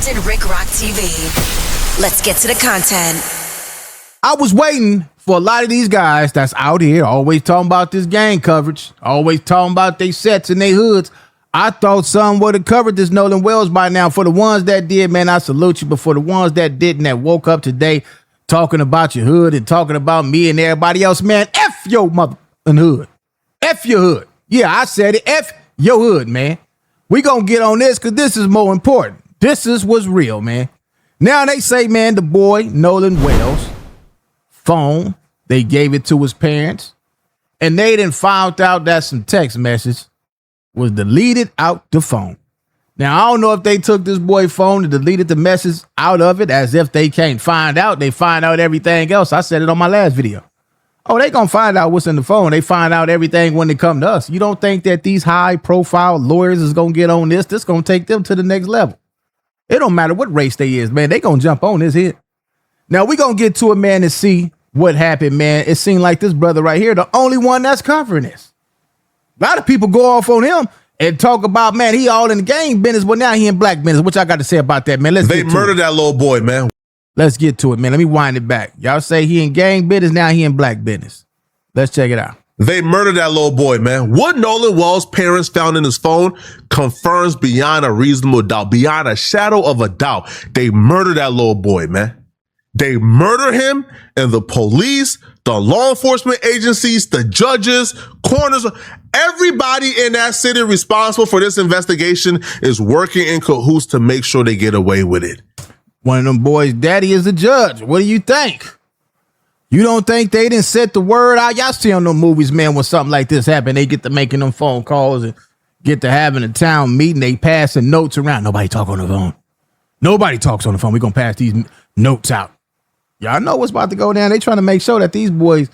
Captain Rick Rock TV. Let's get to the content. I was waiting for a lot of these guys that's out here always talking about this gang coverage, always talking about they sets and they hoods. I thought some would have covered this Nolan Wells by now. For the ones that did, man, I salute you. But for the ones that didn't, that woke up today talking about your hood and talking about me and everybody else, man, F your mother and hood. F your hood. Yeah, I said it. F your hood, man. We gonna get on this because this is more important. This is what's real, man. Now they say, man, the boy, Nolan Wells, phone, they gave it to his parents, and they done found out that some text message was deleted out the phone. Now, I don't know if they took this boy's phone and deleted the message out of it as if they can't find out. They find out everything else. I said it on my last video. Oh, they gonna find out what's in the phone. They find out everything when they come to us. You don't think that these high-profile lawyers is gonna get on this? This gonna take them to the next level. It don't matter what race they is, man. They gonna jump on this here. Now, we gonna get to it, man, and see what happened, man. It seemed like this brother right here, the only one that's covering this. A lot of people go off on him and talk about, man, he all in the gang business, but now he in black business. What y'all got to say about that, man? They murdered that little boy, man. Let's get to it, man. Let me wind it back. Y'all say he in gang business, now he in black business. Let's check it out. They murdered that little boy, man. What Nolan Wells' parents found in his phone confirms beyond a reasonable doubt, beyond a shadow of a doubt, they murdered that little boy, man. They murder him, and the police, the law enforcement agencies, the judges, coroners, everybody in that city responsible for this investigation is working in cahoots to make sure they get away with it. One of them boys' daddy is a judge. What do you think? You don't think they didn't set the word out? Y'all see on them movies, man, when something like this happen, they get to making them phone calls and get to having a town meeting. They passing notes around. Nobody talk on the phone. Nobody talks on the phone. We're going to pass these notes out. Y'all know what's about to go down. They trying to make sure that these boys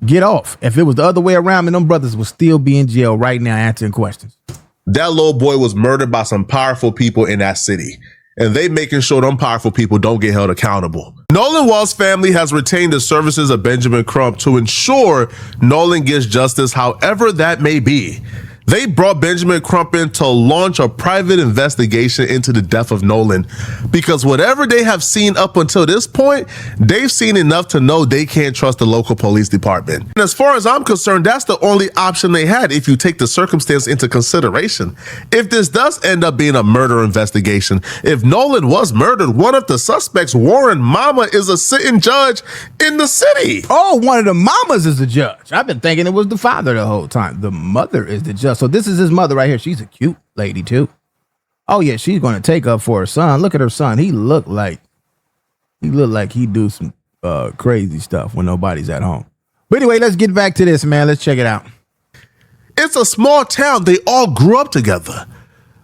get off. If it was the other way around, and them brothers would still be in jail right now answering questions. That little boy was murdered by some powerful people in that city, and they making sure them powerful people don't get held accountable. Nolan Wells' family has retained the services of Benjamin Crump to ensure Nolan gets justice, however that may be. They brought Benjamin Crump in to launch a private investigation into the death of Nolan because whatever they have seen up until this point, they've seen enough to know they can't trust the local police department. And as far as I'm concerned, that's the only option they had if you take the circumstance into consideration. If this does end up being a murder investigation, if Nolan was murdered, one of the suspects, Warren Mama, is a sitting judge in the city. Oh, one of the mamas is the judge. I've been thinking it was the father the whole time. The mother is the judge. So this is his mother right here. She's a cute lady too. Oh yeah, she's going to take up for her son. Look at her son. He looked like he do some crazy stuff when nobody's at home. But anyway, let's get back to this, man. Let's check it out. It's a small town. They all grew up together.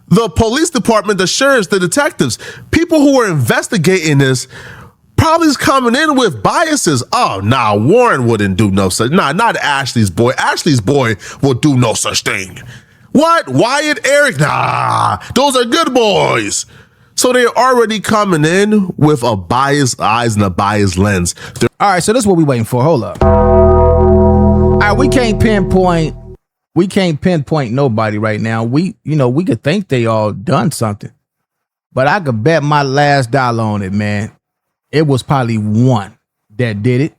The police department, the sheriffs, the detectives, people who were investigating this probably is coming in with biases. Oh, nah, Warren wouldn't do no such. Nah, not Ashley's boy. Ashley's boy will do no such thing. What? Wyatt, Eric? Nah, those are good boys. So they're already coming in with a biased eyes and a biased lens. All right, so this is what we waiting for. Hold up. All right, we can't pinpoint nobody right now. We could think they all done something, but I could bet my last dollar on it, man. It was probably one that did it,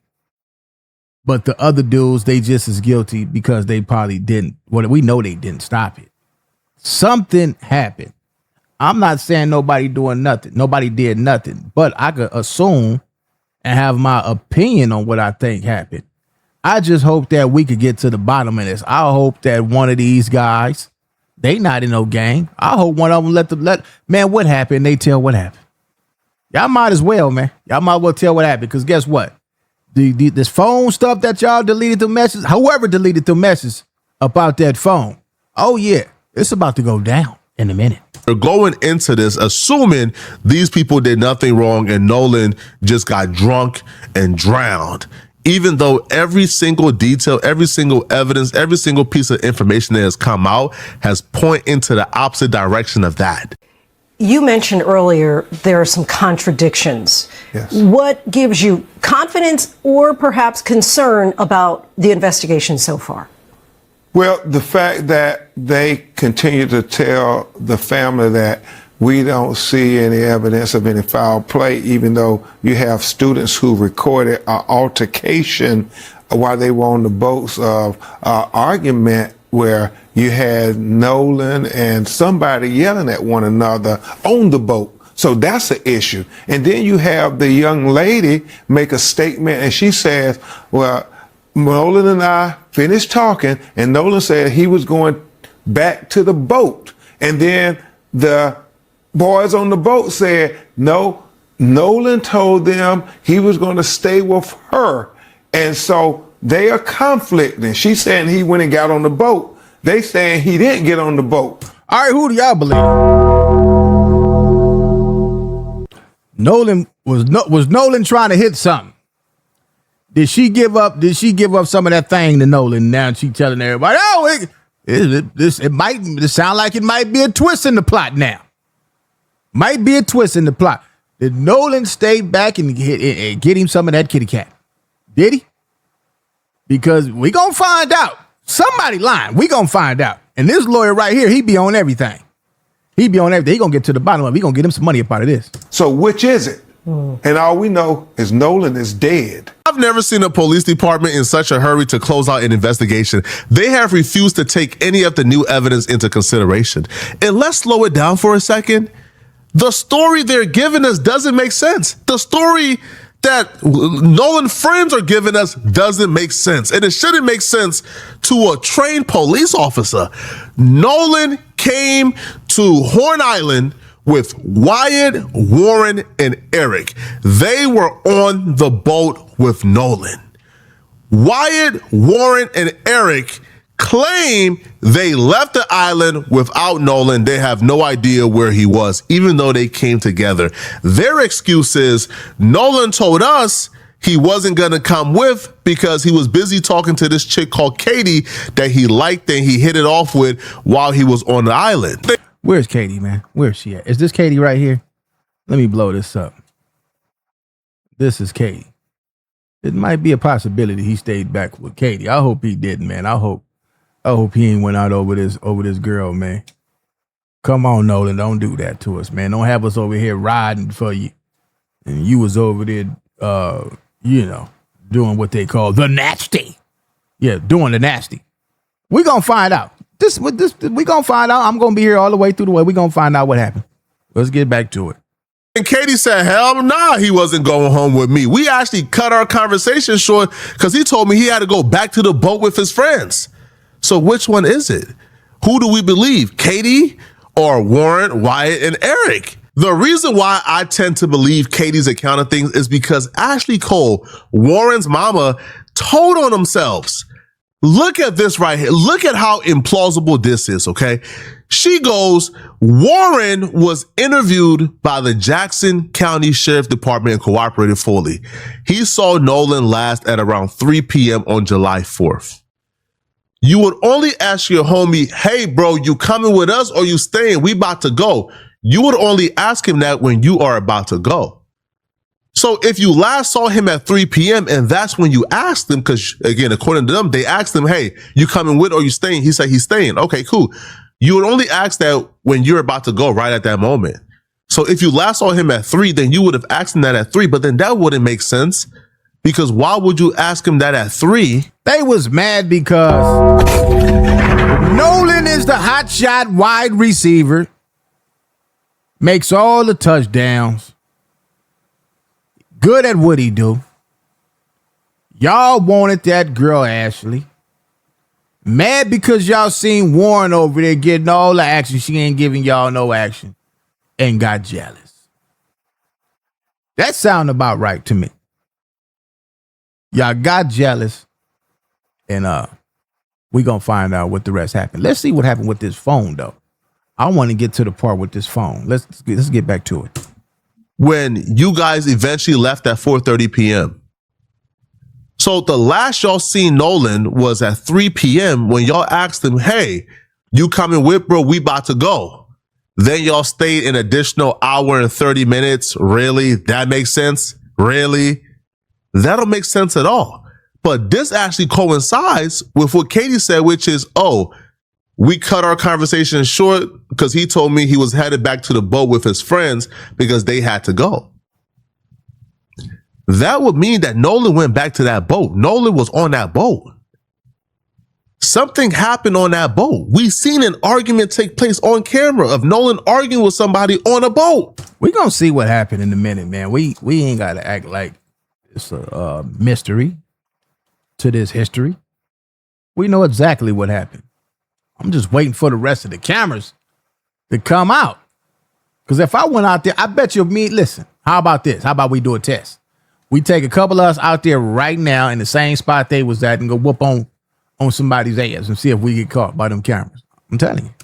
but the other dudes, they just as guilty because they probably didn't. Well, we know they didn't stop it. Something happened. I'm not saying nobody doing nothing. Nobody did nothing, but I could assume and have my opinion on what I think happened. I just hope that we could get to the bottom of this. I hope that one of these guys, they not in no gang. I hope one of them man, what happened? They tell what happened. Y'all might as well, man. Y'all might as well tell what happened, because guess what? This phone stuff that y'all deleted the message, whoever deleted the message about that phone, oh yeah, it's about to go down in a minute. They're going into this assuming these people did nothing wrong and Nolan just got drunk and drowned. Even though every single detail, every single evidence, every single piece of information that has come out has pointed into the opposite direction of that. You mentioned earlier there are some contradictions. Yes. What gives you confidence or perhaps concern about the investigation so far? Well, the fact that they continue to tell the family that we don't see any evidence of any foul play, even though you have students who recorded an altercation while they were on the boats of argument where you had Nolan and somebody yelling at one another on the boat. So that's an issue. And then you have the young lady make a statement and she says, well, Nolan and I finished talking and Nolan said he was going back to the boat. And then the boys on the boat said, no, Nolan told them he was going to stay with her. And so they are conflicting. She's saying he went and got on the boat. They saying he didn't get on the boat. All right, who do y'all believe? Nolan was Nolan trying to hit something? Did she give up some of that thing to Nolan? Now she telling everybody, oh, it sound like it might be a twist in the plot now. Might be a twist in the plot. Did Nolan stay back and get him some of that kitty cat? Did he? Because we gonna find out. Somebody lying. We gonna find out. And this lawyer right here, he be on everything. He be on everything. He gonna get to the bottom of it. He gonna get him some money up out of this. So which is it? And all we know is Nolan is dead. I've never seen a police department in such a hurry to close out an investigation. They have refused to take any of the new evidence into consideration. And let's slow it down for a second. The story they're giving us doesn't make sense. The story that Nolan friends are giving us doesn't make sense. And it shouldn't make sense to a trained police officer. Nolan came to Horn Island with Wyatt, Warren, and Eric. They were on the boat with Nolan. Wyatt, Warren, and Eric claim they left the island without Nolan. They have no idea where he was, even though they came together. Their excuse is Nolan told us he wasn't going to come with because he was busy talking to this chick called Katie that he liked and he hit it off with while he was on the island. Where's Katie, man? Where's she at? Is this Katie right here? Let me blow this up. This is Katie. It might be a possibility he stayed back with Katie. I hope he didn't, man. I hope he ain't went out over this girl, man. Come on, Nolan. Don't do that to us, man. Don't have us over here riding for you. And you was over there, doing what they call the nasty. Yeah, doing the nasty. We gonna find out. We gonna find out. I'm gonna be here all the way through the way. We gonna find out what happened. Let's get back to it. And Katie said, hell nah, he wasn't going home with me. We actually cut our conversation short because he told me he had to go back to the boat with his friends. So which one is it? Who do we believe? Katie or Warren, Wyatt, and Eric? The reason why I tend to believe Katie's account of things is because Ashley Cole, Warren's mama, told on themselves. Look at this right here. Look at how implausible this is, okay? She goes, Warren was interviewed by the Jackson County Sheriff Department and cooperated fully. He saw Nolan last at around 3 p.m. on July 4th. You would only ask your homie, hey, bro, you coming with us or you staying? We about to go. You would only ask him that when you are about to go. So if you last saw him at 3 p.m. and that's when you asked him, because again, according to them, they asked him, hey, you coming with or you staying? He said he's staying. Okay, cool. You would only ask that when you're about to go right at that moment. So if you last saw him at 3, then you would have asked him that at 3, but then that wouldn't make sense because why would you ask him that at 3? They was mad because Nolan is the hotshot wide receiver, makes all the touchdowns, good at what he do. Y'all wanted that girl, Ashley. Mad because y'all seen Warren over there getting all the action. She ain't giving y'all no action and got jealous. That sound about right to me. Y'all got jealous and we gonna find out what the rest happened. Let's see what happened with this phone though. I want to get to the part with this phone. Let's get back to it. When you guys eventually left at 4:30 p.m. So the last y'all seen Nolan was at 3 p.m. when y'all asked him, hey, you coming with, bro? We about to go. Then y'all stayed an additional hour and 30 minutes. Really? That makes sense? Really? That don't make sense at all. But this actually coincides with what Katie said, which is, oh, We cut our conversation short because he told me he was headed back to the boat with his friends because they had to go. That would mean that Nolan went back to that boat. Nolan was on that boat. Something happened on that boat. We seen an argument take place on camera of Nolan arguing with somebody on a boat. We're going to see what happened in a minute, man. We ain't got to act like it's a mystery to this history. We know exactly what happened. I'm just waiting for the rest of the cameras to come out. Because if I went out there, I bet you listen, how about this? How about we do a test? We take a couple of us out there right now in the same spot they was at and go whoop on somebody's ass and see if we get caught by them cameras. I'm telling you.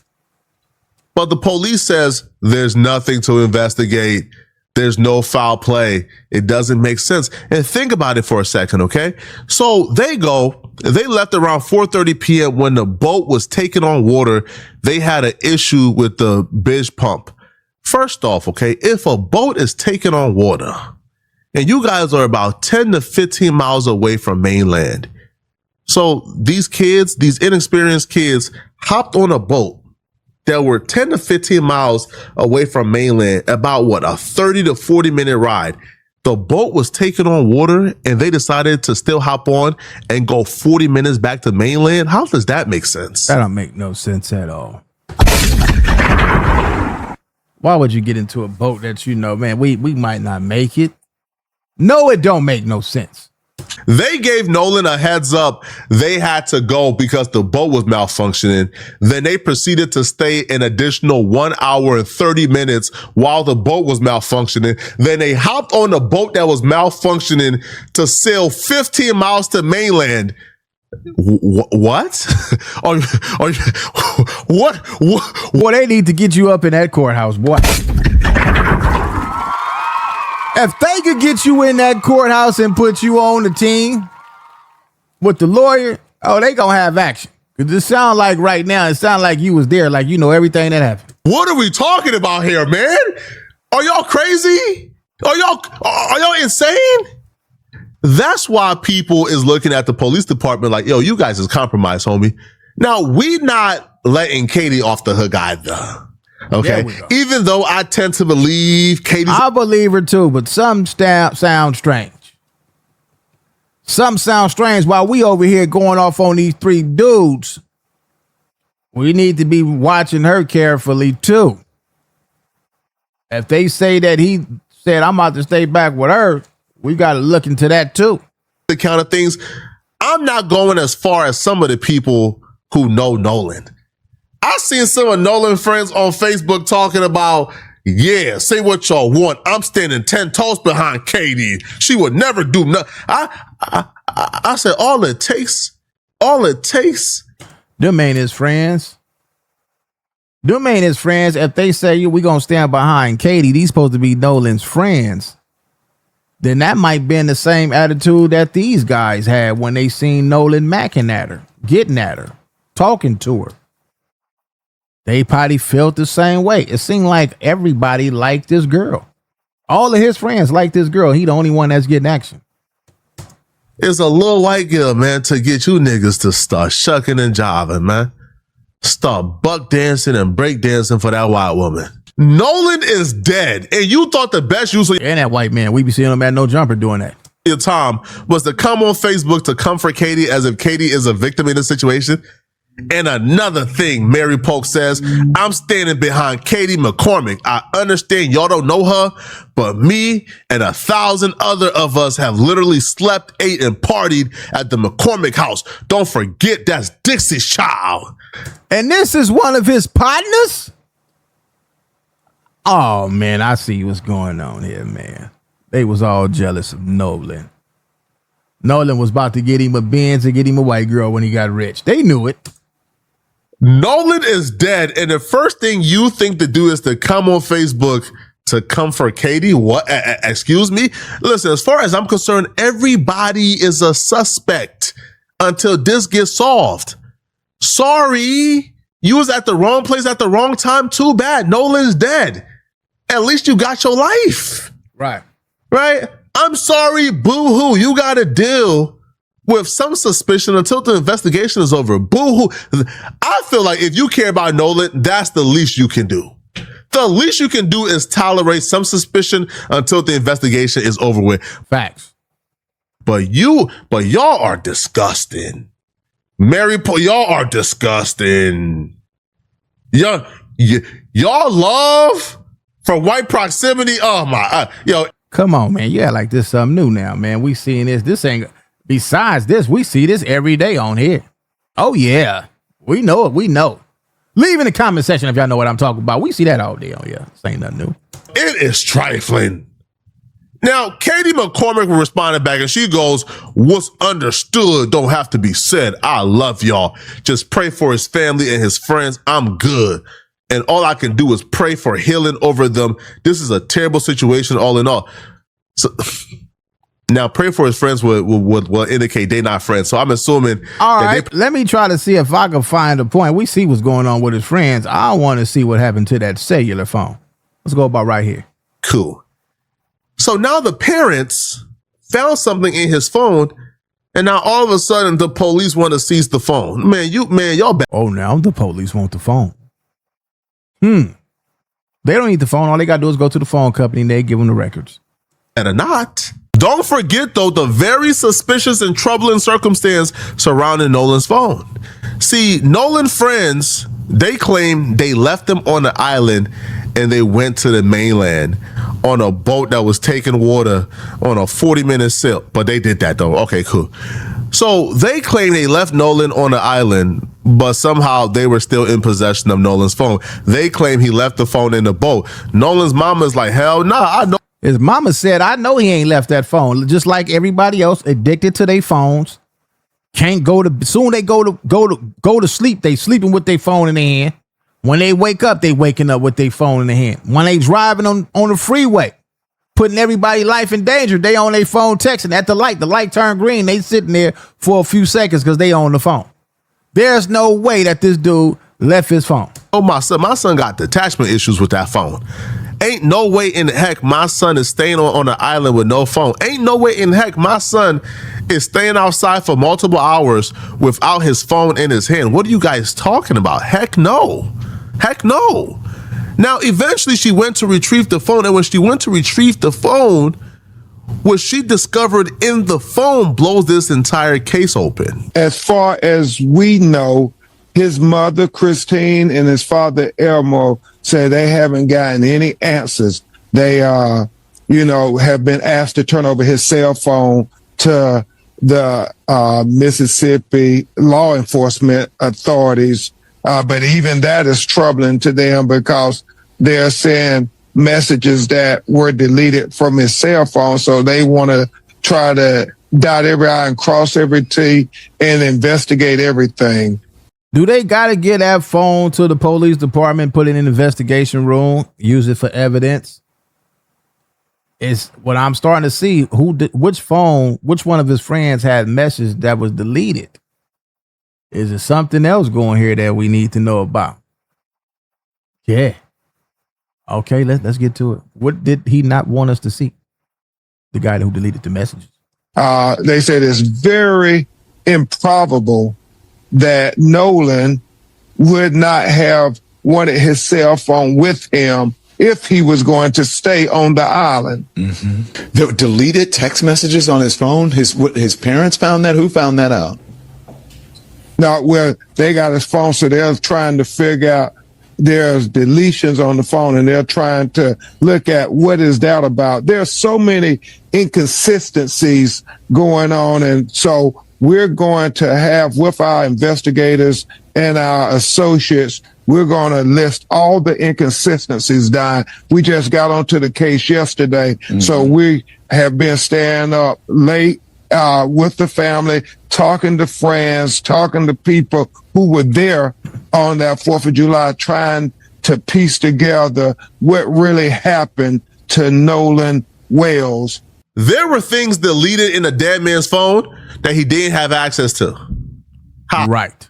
But the police says there's nothing to investigate. There's no foul play. It doesn't make sense. And think about it for a second, okay? So they left around 4:30 p.m. when the boat was taking on water. They had an issue with the bitch pump. First off, okay, if a boat is taking on water and you guys are about 10 to 15 miles away from mainland, so these kids, these inexperienced kids, hopped on a boat that were 10 to 15 miles away from mainland, about a 30 to 40 minute ride. The boat was taking on water and they decided to still hop on and go 40 minutes back to mainland. How does that make sense? That don't make no sense at all. Why would you get into a boat that man, we might not make it? No, it don't make no sense. They gave Nolan a heads up. They had to go because the boat was malfunctioning. Then they proceeded to stay an additional 1 hour and 30 minutes while the boat was malfunctioning. Then they hopped on the boat that was malfunctioning to sail 15 miles to mainland. What? What? Well, they need to get you up in that courthouse, boy. If they could get you in that courthouse and put you on the team with the lawyer, they gonna have action. Cause it sound like right now, it sound like you was there, like you know everything that happened. What are we talking about here, man? Are y'all crazy? Are y'all insane? That's why people is looking at the police department like, yo, you guys is compromised, homie. Now, we not letting Katie off the hook either. Okay. Even though I tend to believe I believe her too, but some sound strange. Some sound strange while we over here going off on these three dudes. We need to be watching her carefully too. If they say that he said, I'm about to stay back with her, we got to look into that too. The kind of things. I'm not going as far as some of the people who know Nolan. I seen some of Nolan friends on Facebook talking about, yeah, say what y'all want. I'm standing 10 toes behind Katie. She would never do nothing. I said, all it takes. Them ain't his friends. If they say we gonna stand behind Katie, these supposed to be Nolan's friends. Then that might be in the same attitude that these guys had when they seen Nolan macking at her, getting at her, talking to her. They probably felt the same way. It seemed like everybody liked this girl. All of his friends like this girl. He the only one that's getting action. It's a little white girl, man, to get you niggas to start shucking and jiving, man. Start buck dancing and break dancing for that white woman. Nolan is dead. And you thought the best use of and that white man, we be seeing him at No Jumper doing that. Your time was to come on Facebook to comfort Katie as if Katie is a victim in this situation. And another thing, Mary Polk says, I'm standing behind Katie McCormick. I understand y'all don't know her, but me and 1,000 other of us have literally slept, ate, and partied at the McCormick house. Don't forget that's Dixie's child. And this is one of his partners? Oh, man, I see what's going on here, man. They was all jealous of Nolan. Nolan was about to get him a Benz and get him a white girl when he got rich. They knew it. Nolan is dead, and the first thing you think to do is to come on Facebook to comfort Katie. What? Excuse me? Listen, as far as I'm concerned, everybody is a suspect until this gets solved. Sorry, you was at the wrong place at the wrong time. Too bad. Nolan's dead. At least you got your life. Right. I'm sorry, boo-hoo. You got to deal with some suspicion until the investigation is over. Boo-hoo. I feel like if you care about Nolan, that's the least you can do. The least you can do is tolerate some suspicion until the investigation is over with. Facts. But y'all are disgusting. Y'all are disgusting. Y'all love for white proximity. Oh my, yo. Come on, man. Yeah, like this something new now, man. We seeing this. This ain't, besides this, we see this every day on here. Oh yeah. We know it. We know. Leave in the comment section if y'all know what I'm talking about. We see that all day on here. This ain't nothing new. It is trifling. Now, Katie McCormick responded back and she goes, what's understood don't have to be said. I love y'all. Just pray for his family and his friends. I'm good. And all I can do is pray for healing over them. This is a terrible situation all in all. So now pray for his friends will indicate they're not friends. So I'm assuming. All right. Let me try to see if I can find a point. We see what's going on with his friends. I want to see what happened to that cellular phone. Let's go about right here. Cool. So now the parents found something in his phone, and now all of a sudden the police want to seize the phone. Y'all bad. Oh, now the police want the phone. They don't need the phone. All they got to do is go to the phone company and they give them the records. Better not. Don't forget, though, the very suspicious and troubling circumstance surrounding Nolan's phone. See, Nolan's friends, they claim they left him on the island and they went to the mainland on a boat that was taking water on a 40-minute sail. But they did that, though. Okay, cool. So they claim they left Nolan on the island, but somehow they were still in possession of Nolan's phone. They claim he left the phone in the boat. Nolan's mama's like, hell nah, I know. His mama said, I know he ain't left that phone. Just like everybody else, addicted to their phones. Can't go to, soon they go to sleep, they sleeping with their phone in their hand. When they wake up, they waking up with their phone in their hand. When they driving on the freeway, putting everybody's life in danger, they on their phone texting at the light turned green. They sitting there for a few seconds because they on the phone. There's no way that this dude left his phone. Oh, my son got detachment issues with that phone. Ain't no way in the heck my son is staying on the island with no phone. Ain't no way in heck my son is staying outside for multiple hours without his phone in his hand. What are you guys talking about? Heck no. Heck no. Now, eventually she went to retrieve the phone. And when she went to retrieve the phone, what she discovered in the phone blows this entire case open. As far as we know, his mother, Christine, and his father, Elmo, say they haven't gotten any answers. They, have been asked to turn over his cell phone to the Mississippi law enforcement authorities. But even that is troubling to them because they're saying messages that were deleted from his cell phone. So they want to try to dot every I and cross every T and investigate everything. Do they got to get that phone to the police department, put it in the investigation room, use it for evidence? It's what I'm starting to see. Which one of his friends had message that was deleted? Is it something else going here that we need to know about? Yeah. Okay, let's get to it. What did he not want us to see? The guy who deleted the messages. They said it's very improbable that Nolan would not have wanted his cell phone with him if he was going to stay on the island. Mm-hmm. The deleted text messages on his phone, his parents found that? Who found that out? No, well, they got his phone, so they're trying to figure out there's deletions on the phone, and they're trying to look at what is that about. There's so many inconsistencies going on, and so we're going to have, with our investigators and our associates, we're going to list all the inconsistencies down. We just got onto the case yesterday, so we have been staying up late with the family, talking to friends, talking to people who were there on that 4th of July, trying to piece together what really happened to Nolan Wells. There were things deleted in a dead man's phone that he didn't have access to. How? Right.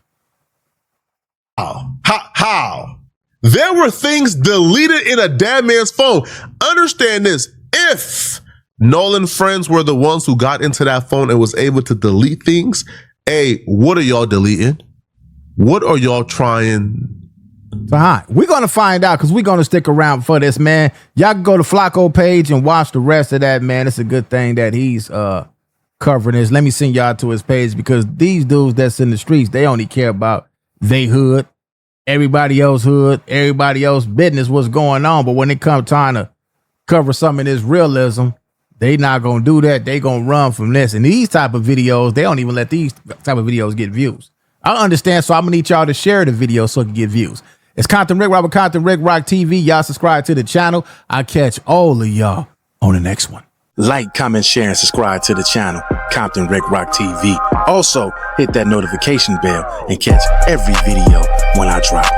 How? There were things deleted in a dead man's phone. Understand this. If Nolan friends were the ones who got into that phone and was able to delete things. Hey, what are y'all deleting? What are y'all trying? So hi, we're going to find out because we're going to stick around for this, man. Y'all can go to Flacco page and watch the rest of that, man. It's a good thing that he's covering this. Let me send y'all to his page because these dudes that's in the streets, they only care about they hood, everybody else hood, everybody else business, what's going on. But when it comes time to cover some of this realism, they not going to do that. They going to run from this. And these type of videos, they don't even let these type of videos get views. I understand, so I'm going to need y'all to share the video so it can get views. It's Compton Rick Rock with Compton Rick Rock TV. Y'all subscribe to the channel. I catch all of y'all on the next one. Like, comment, share, and subscribe to the channel, Compton Rick Rock TV. Also, hit that notification bell and catch every video when I drop.